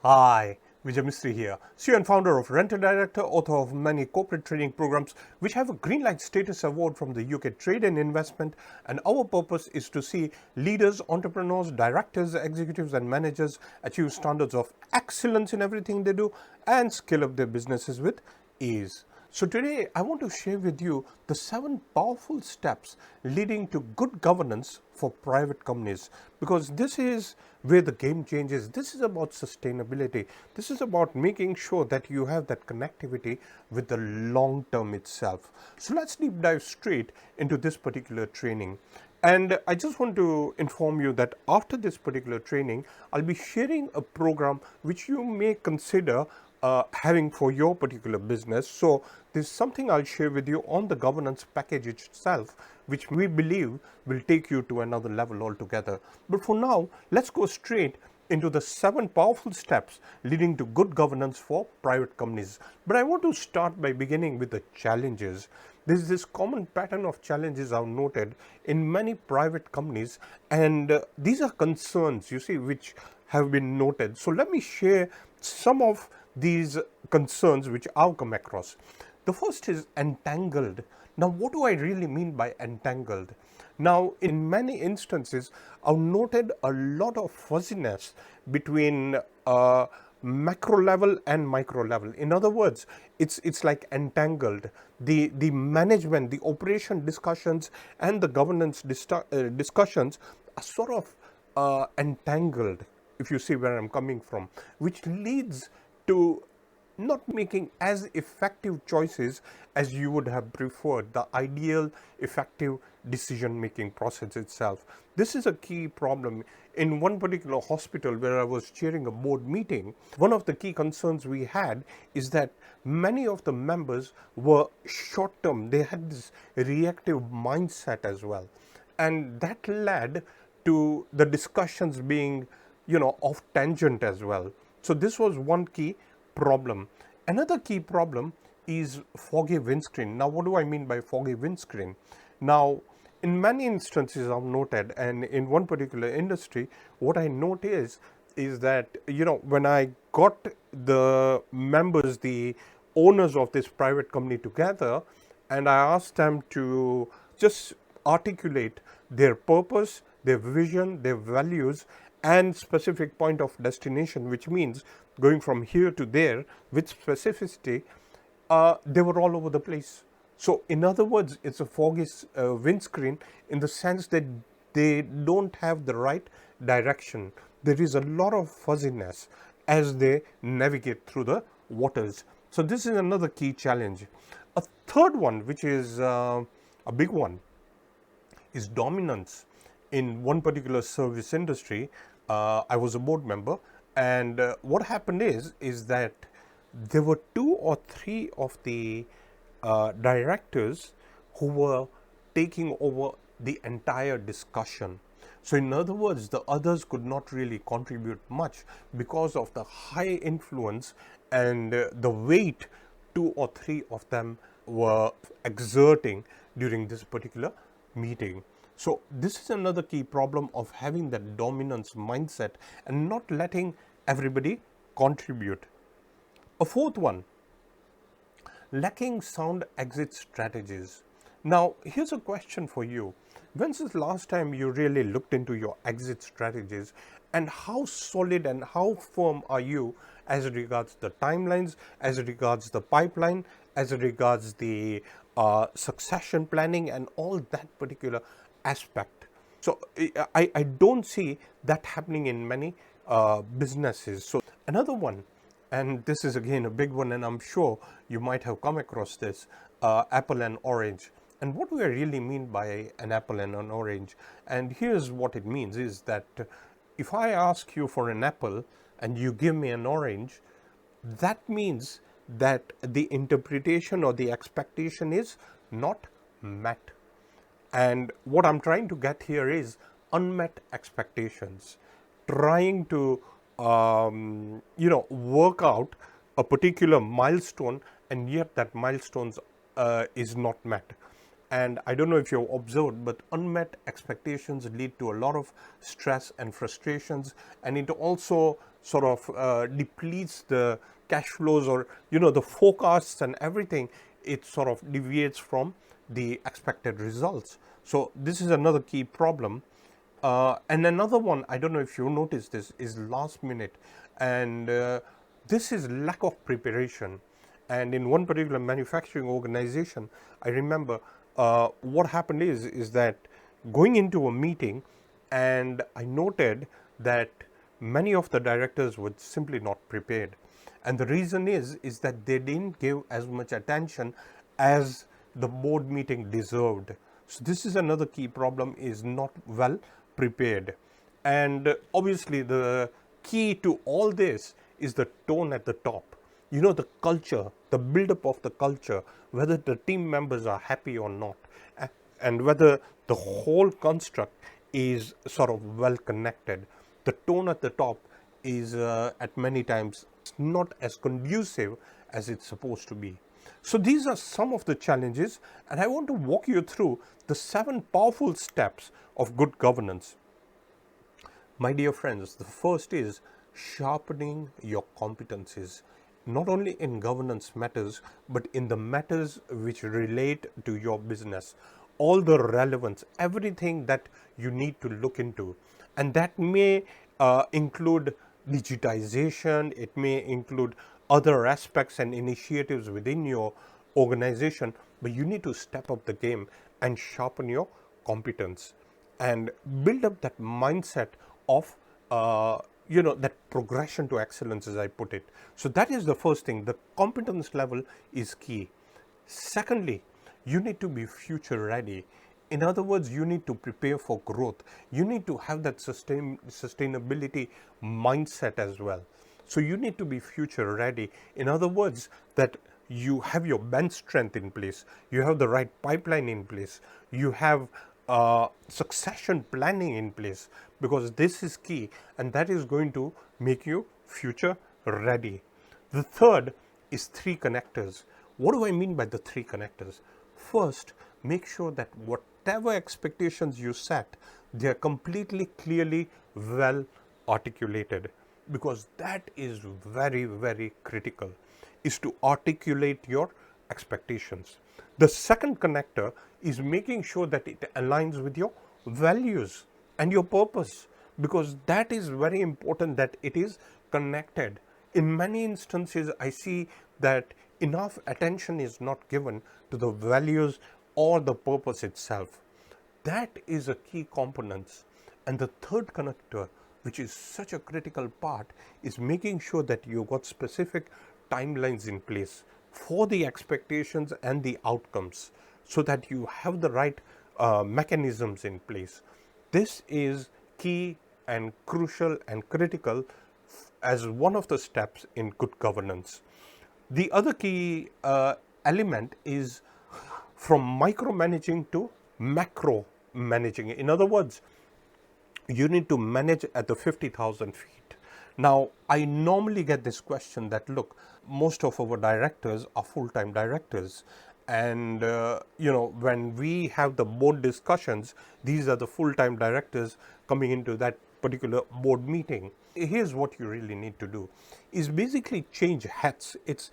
Hi, Vijay Mistry here, CEO and founder of Renter Director, author of many corporate training programs which have a Green Light status award from the UK Trade and Investment. And our purpose is to see leaders, entrepreneurs, directors, executives, and managers achieve standards of excellence in everything they do and scale up their businesses with ease. So today I want to share with you the 7 powerful steps leading to good governance for private companies, because this is where the game changes. This is about sustainability. This is about making sure that you have that connectivity with the long term itself. So let's deep dive straight into this particular training. And I just want to inform you that after this particular training, I'll be sharing a program which you may consider having for your particular business. So this is something I'll share with you on the governance package itself, which we believe will take you to another level altogether. But for now, let's go straight into the 7 powerful steps leading to good governance for private companies. But I want to start by beginning with the challenges. There's this common pattern of challenges I've noted in many private companies, and these are concerns, you see, which have been noted. So let me share some of these concerns which I've come across. The first is entangled. Now, what do I really mean by entangled? Now, in many instances, I've noted a lot of fuzziness between macro level and micro level. In other words, it's like entangled. The management, the operation discussions, and the governance discussions are sort of entangled, if you see where I'm coming from, which leads to not making as effective choices as you would have preferred, the ideal effective decision making process itself. This is a key problem. In one particular hospital where I was chairing a board meeting, one of the key concerns we had is that many of the members were short term. They had this reactive mindset as well, and that led to the discussions being, off tangent as well. So this was one key problem. Another key problem is foggy windscreen. Now, what do I mean by foggy windscreen? Now, in many instances I've noted, and in one particular industry, what I note is that, when I got the members, the owners of this private company together, and I asked them to just articulate their purpose, their vision, their values, and specific point of destination, which means going from here to there with specificity, they were all over the place. So, in other words, it's a foggy windscreen in the sense that they don't have the right direction. There is a lot of fuzziness as they navigate through the waters. So, this is another key challenge. A third one, which is a big one, is dominance. In one particular service industry, I was a board member, and what happened is that there were 2 or 3 of the directors who were taking over the entire discussion. So, in other words, the others could not really contribute much because of the high influence and the weight 2 or 3 of them were exerting during this particular meeting. So, this is another key problem of having that dominance mindset and not letting everybody contribute. A fourth one, lacking sound exit strategies. Now, here's a question for you. When's the last time you really looked into your exit strategies, and how solid and how firm are you as regards the timelines, as regards the pipeline, as regards the succession planning and all that particular aspect? So I don't see that happening in many businesses. So another one, and this is again a big one, and I'm sure you might have come across this, apple and orange. And what do I really mean by an apple and an orange? And here's what it means is that if I ask you for an apple and you give me an orange, that means that the interpretation or the expectation is not met. And what I'm trying to get here is unmet expectations, trying to work out a particular milestone, and yet that milestone is not met. And I don't know if you've observed, but unmet expectations lead to a lot of stress and frustrations, and it also sort of depletes the cash flows, or the forecasts and everything. It sort of deviates from the expected results. So this is another key problem. And another one, I don't know if you noticed this, is last minute, and this is lack of preparation. And in one particular manufacturing organization, I remember what happened is that going into a meeting, and I noted that many of the directors were simply not prepared, and the reason is that they didn't give as much attention as the board meeting deserved. So this is another key problem, is not well prepared. And obviously the key to all this is the tone at the top. The culture, the build-up of the culture, whether the team members are happy or not, and whether the whole construct is sort of well connected. The tone at the top is at many times not as conducive as it's supposed to be. So these are some of the challenges, and I want to walk you through the 7 powerful steps of good governance. My dear friends, the first is sharpening your competencies, not only in governance matters, but in the matters which relate to your business. All the relevance, everything that you need to look into. And that may include digitization, it may include other aspects and initiatives within your organization, but you need to step up the game and sharpen your competence and build up that mindset of that progression to excellence, as I put it. So that is the first thing. The competence level is key. Secondly, you need to be future ready. In other words, you need to prepare for growth. You need to have that sustainability mindset as well. So you need to be future ready. In other words, that you have your bench strength in place, you have the right pipeline in place, you have succession planning in place, because this is key, and that is going to make you future ready. The third is 3 connectors. What do I mean by the 3 connectors? First, make sure that whatever expectations you set, they are completely clearly well articulated, because that is very, very critical, is to articulate your expectations. The second connector is making sure that it aligns with your values and your purpose, because that is very important, that it is connected. In many instances, I see that enough attention is not given to the values or the purpose itself. That is a key component. And the third connector, which is such a critical part, is making sure that you got specific timelines in place for the expectations and the outcomes, so that you have the right mechanisms in place. This is key and crucial and critical as one of the steps in good governance. The other key element is from micromanaging to macro managing. In other words, you need to manage at the 50,000 feet. Now, I normally get this question that, look, most of our directors are full-time directors, and when we have the board discussions, these are the full-time directors coming into that particular board meeting. Here's what you really need to do, is basically change hats. It's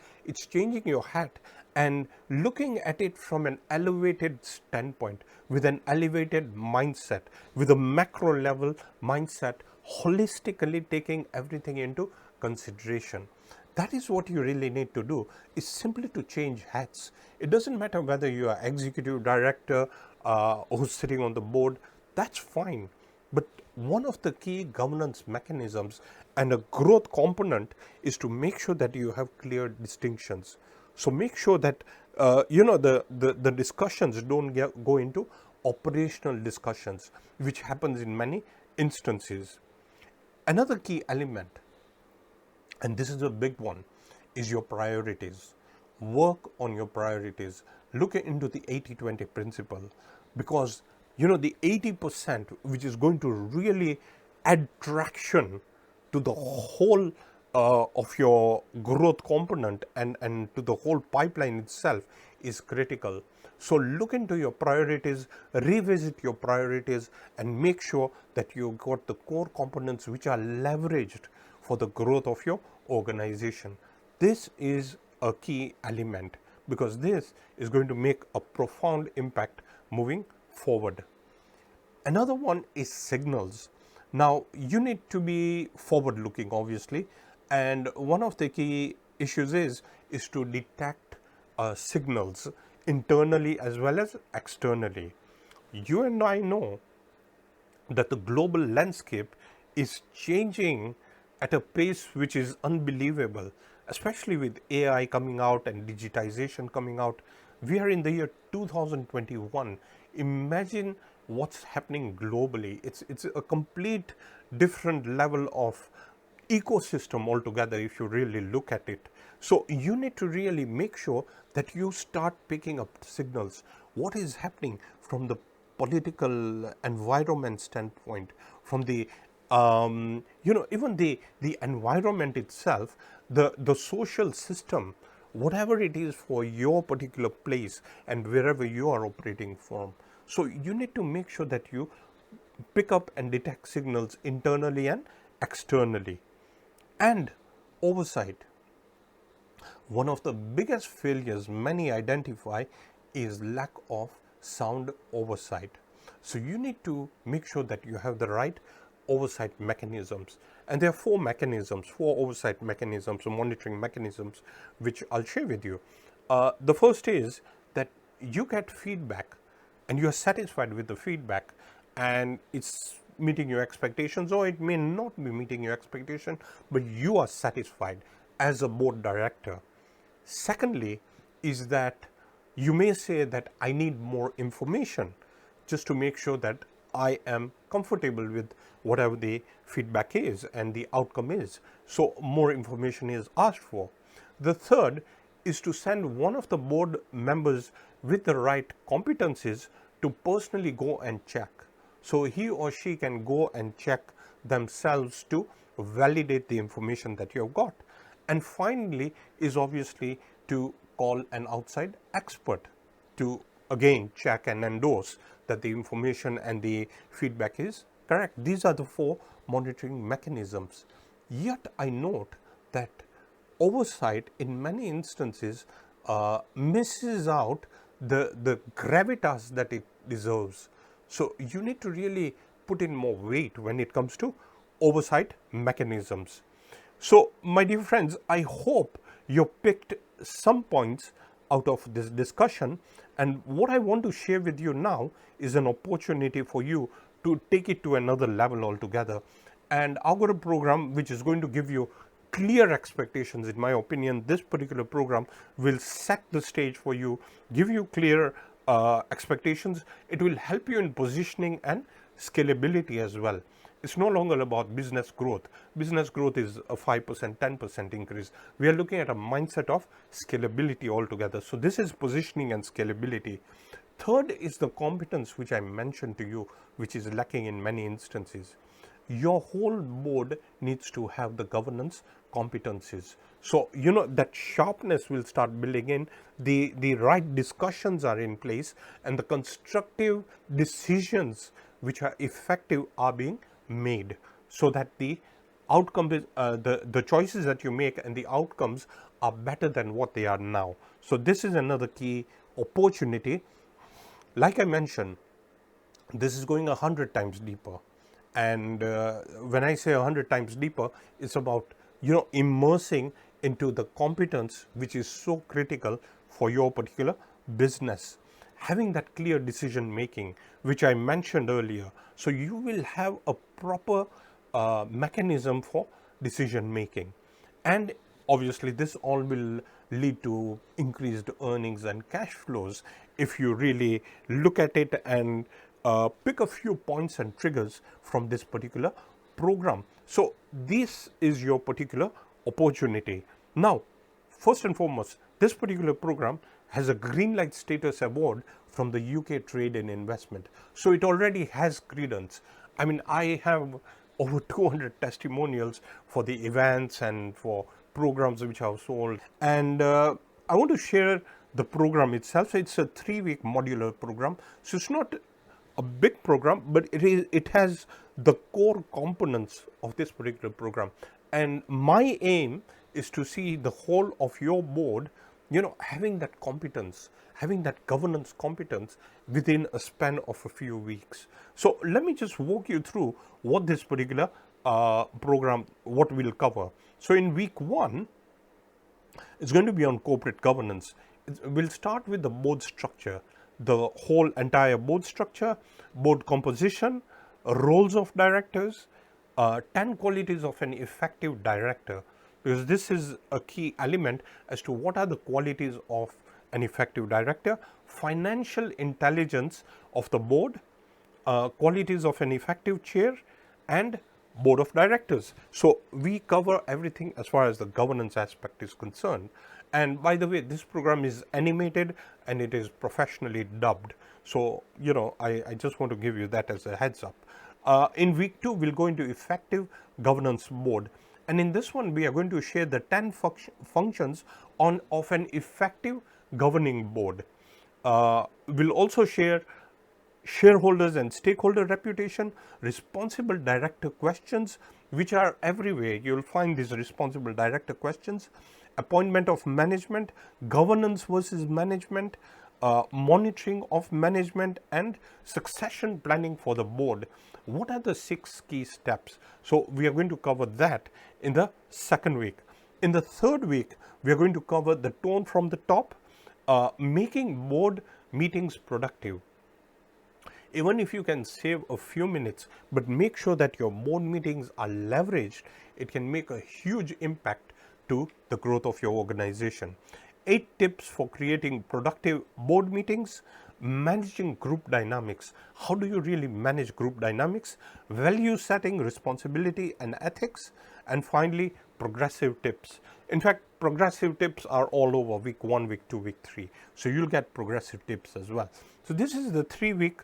changing your hat and looking at it from an elevated standpoint, with an elevated mindset, with a macro level mindset, holistically taking everything into consideration. That is what you really need to do, is simply to change hats. It doesn't matter whether you are executive director who's sitting on the board, that's fine. But one of the key governance mechanisms and a growth component is to make sure that you have clear distinctions. So make sure that the discussions don't go into operational discussions, which happens in many instances. Another key element, and this is a big one, is your priorities. Work on your priorities. Look into the 80-20 principle, because the 80%, which is going to really add traction to the whole of your growth component and to the whole pipeline itself, is critical. So look into your priorities, revisit your priorities, and make sure that you got the core components which are leveraged for the growth of your organization. This is a key element because this is going to make a profound impact moving forward. Another one is signals. Now, you need to be forward looking, obviously, and one of the key issues is to detect signals internally as well as externally. You and I know that the global landscape is changing at a pace which is unbelievable, especially with AI coming out and digitization coming out. We are in the year 2021. Imagine what's happening globally. It's a complete different level of ecosystem altogether if you really look at it. So you need to really make sure that you start picking up signals. What is happening from the political environment standpoint, from the even the environment itself, the social system, whatever it is for your particular place and wherever you are operating from. So you need to make sure that you pick up and detect signals internally and externally. And oversight. One of the biggest failures many identify is lack of sound oversight. So you need to make sure that you have the right oversight mechanisms. And there are four oversight mechanisms, or monitoring mechanisms, which I'll share with you. The first is that you get feedback and you are satisfied with the feedback and it's meeting your expectations, or it may not be meeting your expectation, but you are satisfied as a board director. Secondly is that you may say that I need more information just to make sure that I am comfortable with whatever the feedback is and the outcome is. So more information is asked for. The third is to send one of the board members with the right competencies to personally go and check. So he or she can go and check themselves to validate the information that you have got. And finally is obviously to call an outside expert to again check and endorse that the information and the feedback is correct. These are the four monitoring mechanisms. Yet I note that oversight in many instances misses out the gravitas that it deserves. So you need to really put in more weight when it comes to oversight mechanisms. So my dear friends, I hope you picked some points out of this discussion, and what I want to share with you now is an opportunity for you to take it to another level altogether. And I've got a program which is going to give you clear expectations. In my opinion, this particular program will set the stage for you, give you clear expectations. It will help you in positioning and scalability as well. It's no longer about business growth. Business growth is a 5%, 10% increase. We are looking at a mindset of scalability altogether. So this is positioning and scalability. Third is the competence which I mentioned to you, which is lacking in many instances. Your whole board needs to have the governance competencies. So, that sharpness will start building in, the right discussions are in place, and the constructive decisions which are effective are being made, so that the outcome is the choices that you make and the outcomes are better than what they are now. So this is another key opportunity. Like I mentioned, this is going 100 times deeper, and when I say 100 times deeper, it's about immersing into the competence which is so critical for your particular business, having that clear decision making which I mentioned earlier. So you will have a proper mechanism for decision making, and obviously this all will lead to increased earnings and cash flows if you really look at it and pick a few points and triggers from this particular program. So this is your particular opportunity. Now, first and foremost, this particular program has a green light status award from the UK Trade and Investment. So it already has credence. I mean, I have over 200 testimonials for the events and for programs which I've sold. And I want to share the program itself. It's a 3-week modular program, so it's not a big program, but it has the core components of this particular program. And my aim is to see the whole of your board, having that competence, having that governance competence within a span of a few weeks. So let me just walk you through what this particular program, what we'll cover. So in week 1, it's going to be on corporate governance. We'll start with the board structure, the whole entire board structure, board composition, roles of directors, 10 qualities of an effective director, because this is a key element as to what are the qualities of an effective director, financial intelligence of the board, qualities of an effective chair, and board of directors. So we cover everything as far as the governance aspect is concerned. And by the way, this program is animated and it is professionally dubbed. So, I just want to give you that as a heads up. In week 2, we'll go into effective governance board. And in this one, we are going to share the 10 functions of an effective governing board. We'll also share shareholders and stakeholder reputation, responsible director questions, which are everywhere. You'll find these responsible director questions, appointment of management, governance versus management, monitoring of management, and succession planning for the board. What are the 6 key steps? So we are going to cover that in the second week. In the third week, we are going to cover the tone from the top, making board meetings productive. Even if you can save a few minutes, but make sure that your board meetings are leveraged, it can make a huge impact to the growth of your organization. 8 tips for creating productive board meetings, managing group dynamics. How do you really manage group dynamics? Value setting, responsibility and ethics. And finally, progressive tips. In fact, progressive tips are all over week 1, week 2, week 3. So you'll get progressive tips as well. So this is the 3-week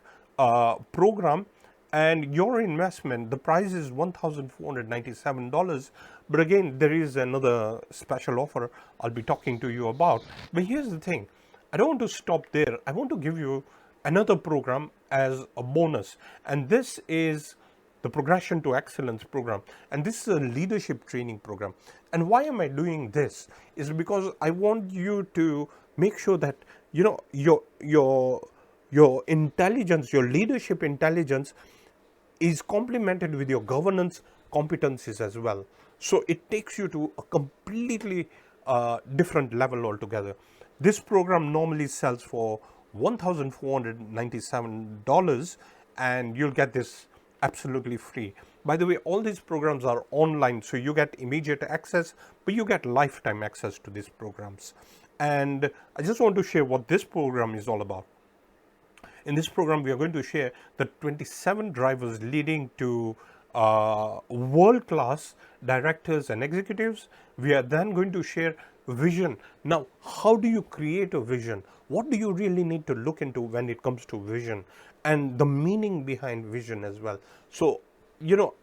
program, and your investment, the price is $1,497. But again, there is another special offer I'll be talking to you about. But here's the thing, I don't want to stop there. I want to give you another program as a bonus, and this is the Progression to Excellence program, and this is a leadership training program. And why am I doing this is because I want you to make sure that your intelligence, your leadership intelligence is complemented with your governance competencies as well. So it takes you to a completely different level altogether. This program normally sells for $1,497, and you'll get this absolutely free. By the way, all these programs are online, so you get immediate access, but you get lifetime access to these programs. And I just want to share what this program is all about. In this program, we are going to share the 27 drivers leading to world-class directors and executives. We are then going to share vision. Now, how do you create a vision? What do you really need to look into when it comes to vision, and the meaning behind vision as well? So,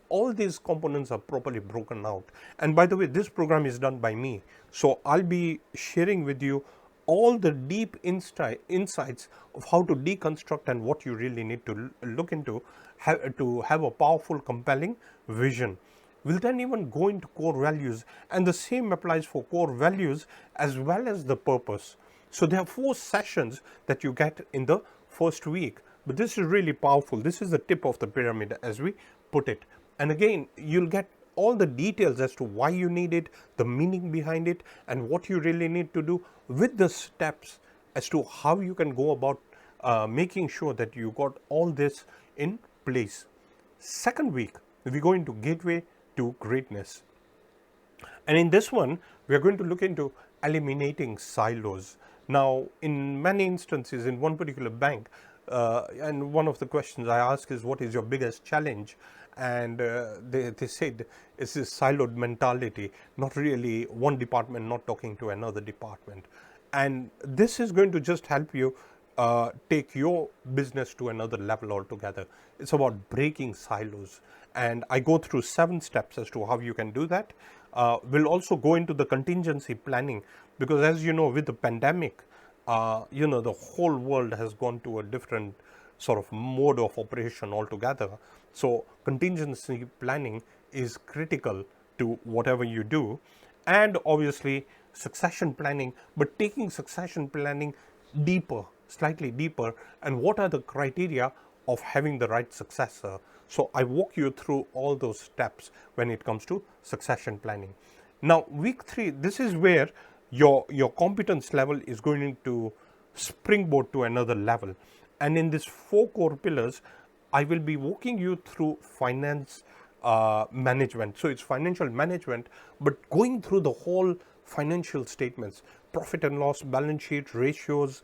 all these components are properly broken out. And by the way, this program is done by me. So I'll be sharing with you all the deep insights of how to deconstruct and what you really need to look into to have a powerful, compelling vision. We'll then even go into core values, and the same applies for core values as well as the purpose. So there are 4 sessions that you get in the first week, but this is really powerful. This is the tip of the pyramid, as we put it. And again, you'll get all the details as to why you need it, the meaning behind it, and what you really need to do, with the steps as to how you can go about making sure that you got all this in place. Second week, we go into Gateway to Greatness. And in this one, we are going to look into eliminating silos. Now, in many instances, in one particular bank, and one of the questions I ask is, what is your biggest challenge? And they said it's this siloed mentality, not really one department not talking to another department. And this is going to just help you take your business to another level altogether. It's about breaking silos. And I go through 7 steps as to how you can do that. We'll also go into the contingency planning, because as you know, with the pandemic, the whole world has gone to a different sort of mode of operation altogether. So contingency planning is critical to whatever you do, and obviously succession planning, but taking succession planning deeper, slightly deeper, and what are the criteria of having the right successor. So I walk you through all those steps when it comes to succession planning. Now, week 3, this is where your competence level is going to springboard to another level. And in these 4 core pillars, I will be walking you through finance management. So it's financial management, but going through the whole financial statements, profit and loss, balance sheet, ratios,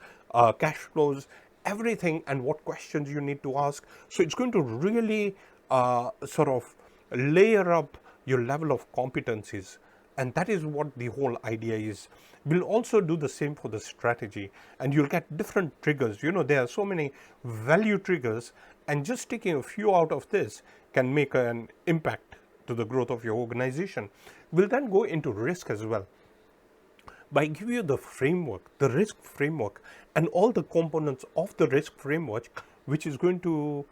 cash flows, everything, and what questions you need to ask. So it's going to really sort of layer up your level of competencies. And that is what the whole idea is. We'll also do the same for the strategy, and you'll get different triggers. There are so many value triggers, and just taking a few out of this can make an impact to the growth of your organization. We'll then go into risk as well. By giving you the framework, the risk framework, and all the components of the risk framework, which is going to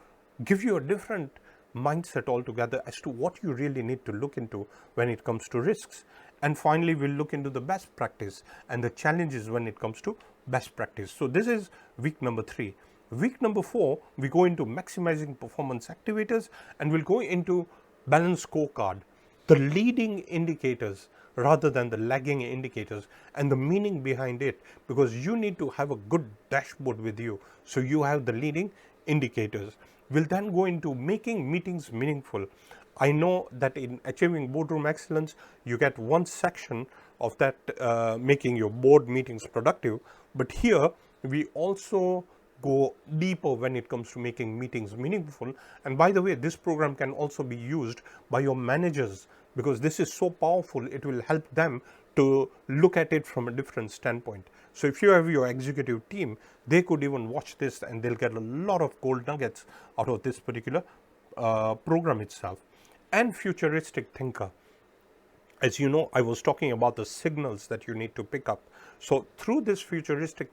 give you a different mindset altogether as to what you really need to look into when it comes to risks. And finally, we'll look into the best practice and the challenges when it comes to best practice. So this is week number 3. Week number 4, we go into maximizing performance activators, and we'll go into balanced scorecard, the leading indicators rather than the lagging indicators, and the meaning behind it, because you need to have a good dashboard with you so you have the leading indicators. We'll then go into making meetings meaningful. I know that in achieving boardroom excellence, you get one section of that, making your board meetings productive, but here we also go deeper when it comes to making meetings meaningful. And by the way, this program can also be used by your managers, because this is so powerful, it will help them to look at it from a different standpoint. So if you have your executive team, they could even watch this and they'll get a lot of gold nuggets out of this particular program itself. And futuristic thinker. As you know, I was talking about the signals that you need to pick up. So through this futuristic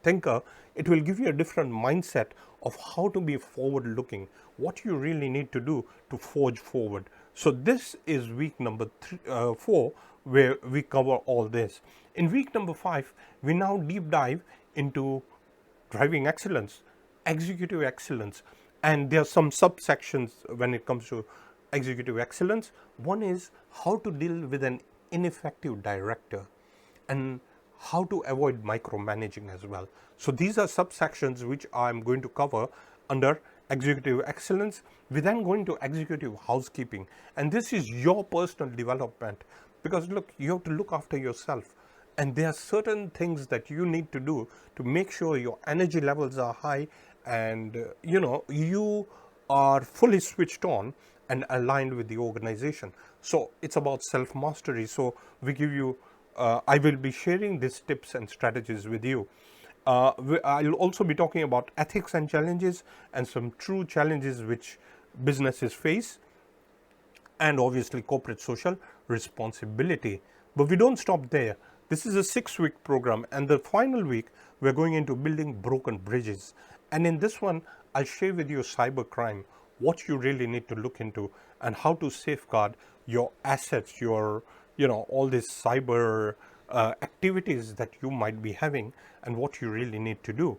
thinker, it will give you a different mindset of how to be forward looking, what you really need to do to forge forward. So this is week number 4, where we cover all this. In week number 5, we now deep dive into driving excellence, executive excellence, and there are some subsections when it comes to executive excellence. One is how to deal with an ineffective director, and how to avoid micromanaging as well. So these are subsections which I'm going to cover under executive excellence. We then go into executive housekeeping, and this is your personal development, because look, you have to look after yourself, and there are certain things that you need to do to make sure your energy levels are high, and you are fully switched on and aligned with the organization. So it's about self-mastery. So we give you, I will be sharing these tips and strategies with you. I'll also be talking about ethics and challenges, and some true challenges which businesses face, and obviously corporate social responsibility. But we don't stop there. This is a 6-week program, and the final week we're going into building broken bridges. And in this one, I'll share with you cybercrime, what you really need to look into, and how to safeguard your assets, your all these cyber activities that you might be having, and what you really need to do.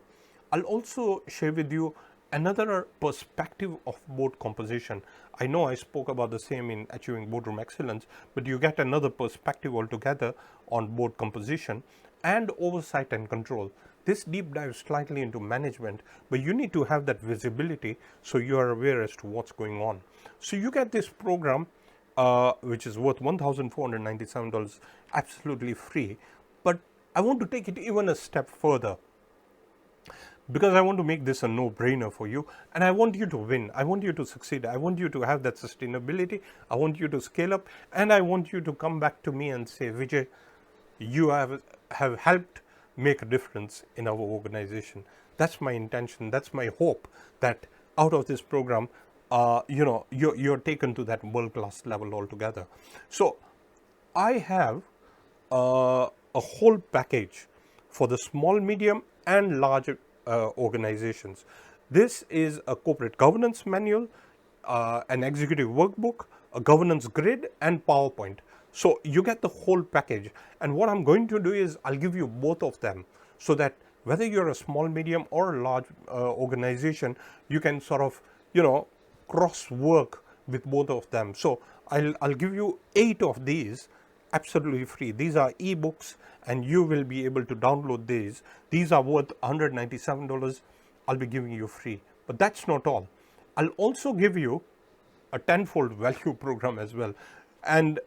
I'll also share with you another perspective of board composition. I know I spoke about the same in achieving boardroom excellence, but you get another perspective altogether on board composition and oversight and control. This deep dives slightly into management, but you need to have that visibility so you are aware as to what's going on. So you get this program, which is worth $1,497, absolutely free. But I want to take it even a step further, because I want to make this a no-brainer for you, and I want you to win. I want you to succeed. I want you to have that sustainability. I want you to scale up, and I want you to come back to me and say, Vijay, you have helped make a difference in our organization. That's my intention. That's my hope, that out of this program, you're taken to that world-class level altogether. So I have a whole package for the small, medium, and large organizations. This is a corporate governance manual, an executive workbook, a governance grid, and PowerPoint. So you get the whole package. And what I'm going to do is I'll give you both of them so that whether you're a small, medium, or a large organization, you can sort of, cross work with both of them. So I'll give you 8 of these absolutely free. These are ebooks, and you will be able to download these. These are worth $197. I'll be giving you free. But that's not all. I'll also give you a tenfold value program as well. And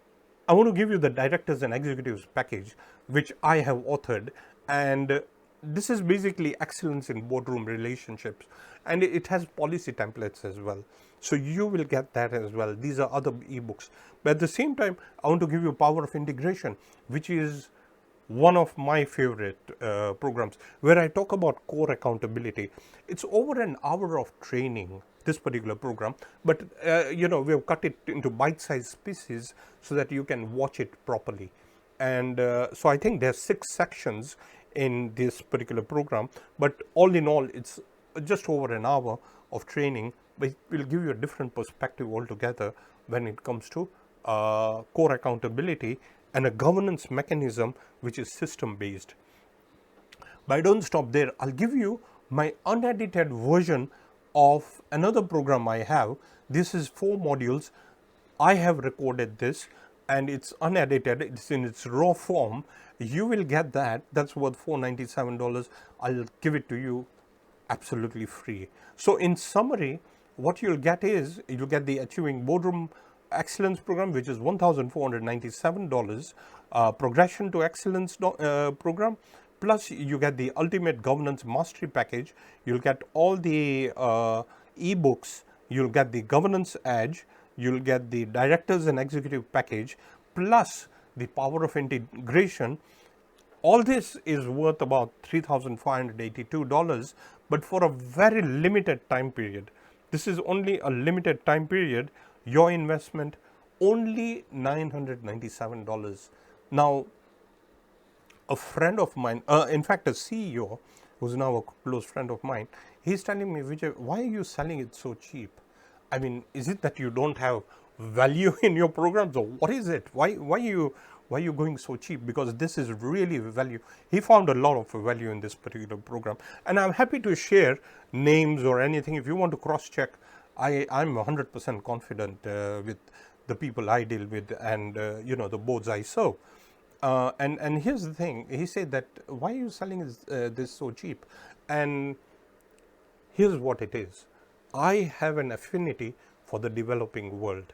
I want to give you the directors and executives package, which I have authored. And this is basically excellence in boardroom relationships. And it has policy templates as well. So you will get that as well. These are other ebooks. But at the same time, I want to give you Power of Integration, which is one of my favorite programs, where I talk about core accountability. It's over an hour of training, this particular program, but we have cut it into bite-sized pieces so that you can watch it properly. And so I think there's 6 sections in this particular program, but all in all, it's just over an hour of training, but it will give you a different perspective altogether when it comes to core accountability and a governance mechanism which is system based. But I don't stop there. I'll give you my unedited version of another program I have. This is 4 modules. I have recorded this and it's unedited. It's in its raw form. You will get that. That's worth $497. I'll give it to you absolutely free. So in summary, what you'll get is you'll get the Achieving Boardroom Excellence program, which is $1,497, Progression to Excellence program, plus you get the Ultimate Governance Mastery package. You'll get all the ebooks, you'll get the Governance Edge, you'll get the Directors and Executive package, plus the Power of Integration. All this is worth about $3,582, but for a very limited time period. This is only a limited time period. Your investment, only $997. Now, a friend of mine, in fact, a CEO, who's now a close friend of mine, he's telling me, Vijay, why are you selling it so cheap? I mean, is it that you don't have value in your programs, or what is it? Why are you going so cheap? Because this is really value. He found a lot of value in this particular program, and I'm happy to share names or anything if you want to cross check. I'm 100% confident with the people I deal with and the boards I serve. And here's the thing. He said that, why are you selling this so cheap? And here's what it is. I have an affinity for the developing world.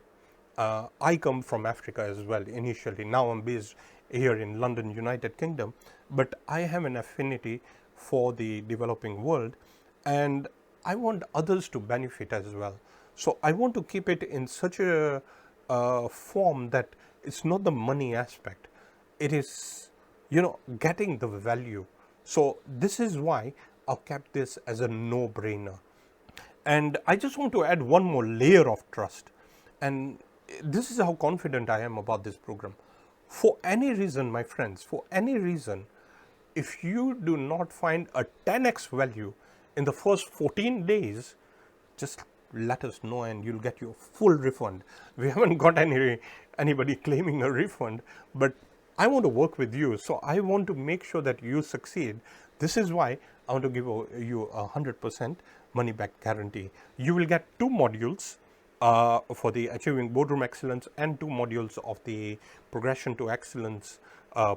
I come from Africa as well initially. Now I'm based here in London, United Kingdom. But I have an affinity for the developing world, and I want others to benefit as well. So I want to keep it in such a form that it's not the money aspect. It is, getting the value. So this is why I've kept this as a no-brainer. And I just want to add one more layer of trust. And this is how confident I am about this program. For any reason, my friends, for any reason, if you do not find a 10x value in the first 14 days, just let us know and you'll get your full refund. We haven't got anybody claiming a refund, but I want to work with you. So I want to make sure that you succeed. This is why I want to give you 100% money back guarantee. You will get 2 modules for the Achieving Boardroom Excellence and 2 modules of the Progression to Excellence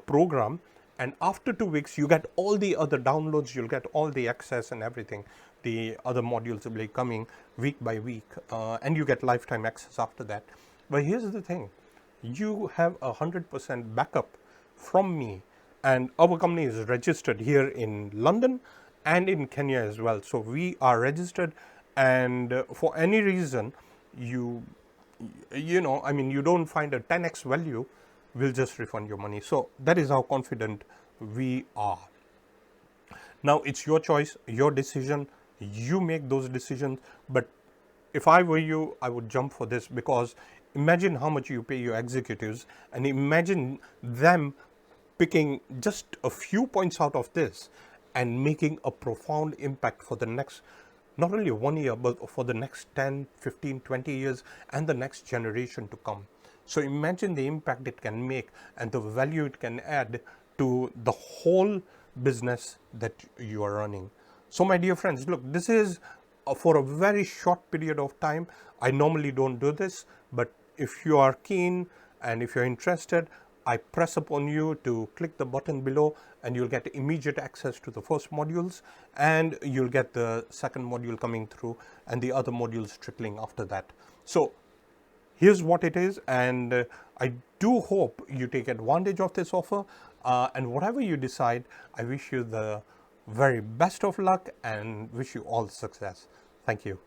program. And after 2 weeks, you get all the other downloads, you'll get all the access and everything. The other modules will be coming week by week, and you get lifetime access after that. But here's the thing. You have 100% backup from me, and our company is registered here in London and in Kenya as well. So we are registered, and for any reason, you don't find a 10x value, we'll just refund your money. So that is how confident we are. Now it's your choice, your decision. You make those decisions. But if I were you, I would jump for this, because imagine how much you pay your executives, and imagine them picking just a few points out of this and making a profound impact for the next, not only 1 year, but for the next 10, 15, 20 years and the next generation to come. So imagine the impact it can make and the value it can add to the whole business that you are running. So my dear friends, look, this is for a very short period of time. I normally don't do this, but if you are keen and if you're interested, I press upon you to click the button below and you'll get immediate access to the first modules, and you'll get the second module coming through and the other modules trickling after that. So here's what it is, and I do hope you take advantage of this offer, and whatever you decide, I wish you the very best of luck and wish you all success. Thank you.